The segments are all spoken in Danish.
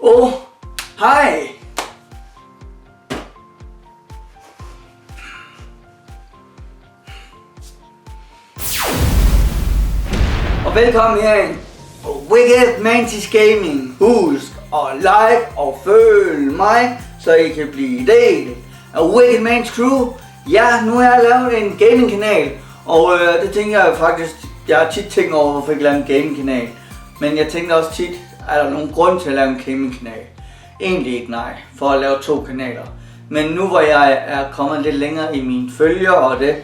Hej! Og velkommen herind på Wicked Mantis Gaming. Husk at like og følg mig, så I kan blive del af Wicked Mantis Crew. Ja, nu har jeg lavet en gaming-kanal, og det tænker jeg faktisk, jeg har tit tænkt over, hvorfor jeg ikke laver en gaming-kanal. Men jeg tænkte også tit, er der nogen grund til at lave en gaming-kanal? Egentlig ikke, nej, for at lave 2 kanaler. Men nu hvor jeg er kommet lidt længere i mine følger og det,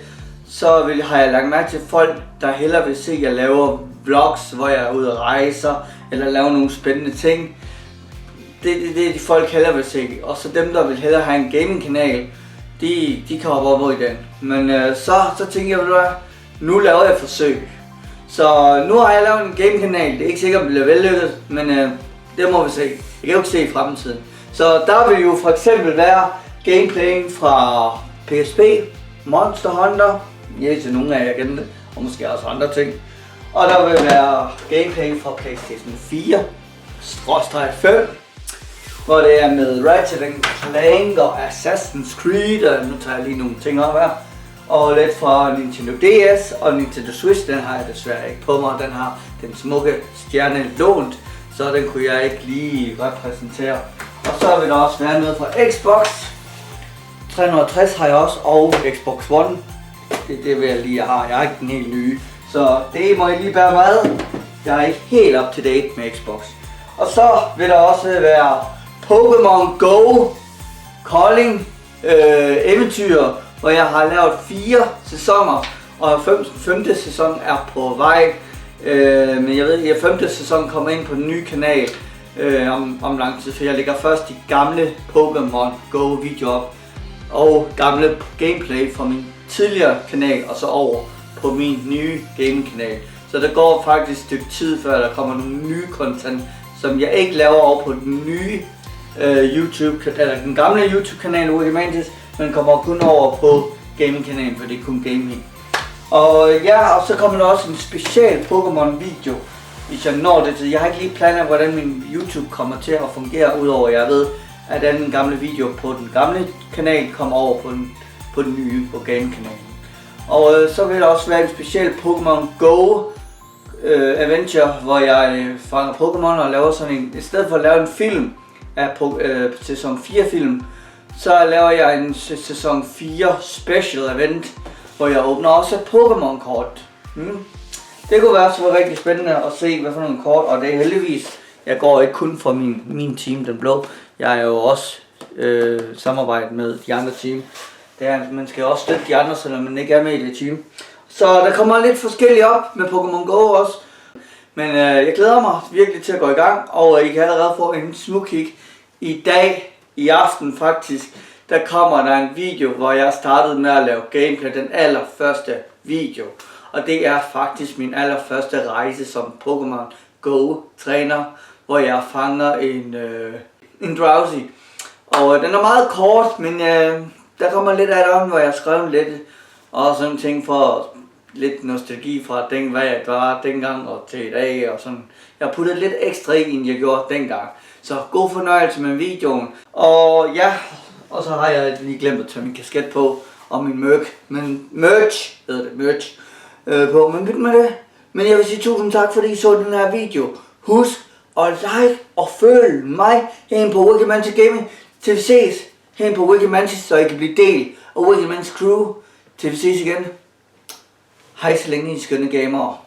så har jeg lagt mærke til folk, der hellere vil se, at jeg laver vlogs, hvor jeg er ude og rejser, eller laver nogle spændende ting. Det er de folk hellere vil se. Og så dem, der vil hellere have en gaming-kanal, de kan hoppe op i den. Men så tænker jeg, nu laver jeg et forsøg. Så nu har jeg lavet en gaming-kanal. Det er ikke sikkert, om det bliver vellykket, men det må vi se. Jeg kan jo ikke se i fremtiden. Så der vil jo for eksempel være gameplay fra PSP, Monster Hunter, til nogle af jer kender det, og måske også andre ting. Og der vil være gameplay fra PlayStation 4/5, hvor det er med Ratchet & Clank og Assassin's Creed, og nu tager jeg lige nogle ting op her. Og lidt fra Nintendo DS og Nintendo Switch, den har jeg desværre ikke på mig, den har den smukke stjerne lånt, så den kunne jeg ikke lige repræsentere. Og så vil der også være noget fra Xbox 360 har jeg også, og Xbox One. Det vil jeg lige have. Jeg har ikke den helt nye, så det må I lige bære med. Jeg er ikke helt up to date med Xbox. Og så vil der også være Pokémon Go Calling eventyr, hvor jeg har lavet 4 sæsoner, og 5. sæson er på vej. Men jeg ved, at 5. sæson kommer ind på den nye kanal om lang tid, for jeg lægger først de gamle Pokémon Go videoer op, og gamle gameplay fra min tidligere kanal, og så over på min nye gaming-kanal. Så der går faktisk et stykke tid, før der kommer nogle nye content, som jeg ikke laver over på den nye eller den gamle YouTube-kanal Wicked Mantis, men kommer kun over på gaming-kanalen, for det er kun gaming. Og ja, og så kommer der også en special Pokémon-video, hvis jeg når det til. Jeg har ikke lige planer, hvordan min YouTube kommer til at fungere, udover jeg ved, at den gamle video på den gamle kanal kommer over på den nye, på gaming-kanalen. Og så vil der også være en speciel Pokémon Go adventure, hvor jeg fanger Pokémon og laver sådan en, i stedet for at lave en film af sæson 4 film, så laver jeg en sæson 4 special event, hvor jeg åbner også Pokémon kort. Det kunne være så rigtig spændende at se, hvad for nogle kort, og det er heldigvis, jeg går ikke kun fra min team, den blå. Jeg er jo også samarbejdet med de andre team. Man skal jo også støtte de andre, selvom man ikke er med i det team. Så der kommer lidt forskelligt op med Pokémon Go også. Men jeg glæder mig virkelig til at gå i gang, og I kan allerede få en smugkig i dag, i aften faktisk. Der kommer der en video, hvor jeg startede med at lave gameplay, den allerførste video. Og det er faktisk min allerførste rejse som Pokémon Go træner, hvor jeg fanger en Drowsy. Og den er meget kort, men der kommer lidt af det, hvor jeg har skrevet lidt og sådan ting for lidt nostalgi fra den, hvad jeg var dengang og til i dag og sådan. Jeg har puttet lidt ekstra i, end jeg gjorde dengang. Så god fornøjelse med videoen. Og ja, og så har jeg lige glemt at tage min kasket på og min merch på. Men pyt med det. Men jeg vil sige tusind tak, fordi I så den her video. Husk at like og følg mig herinde på Wicked Mantis Gaming. Til vi ses herinde på Wicked Mantis, så I kan blive del af Wicked Mantis Crew. Til vi ses igen. Hej så længe I skønne gamere.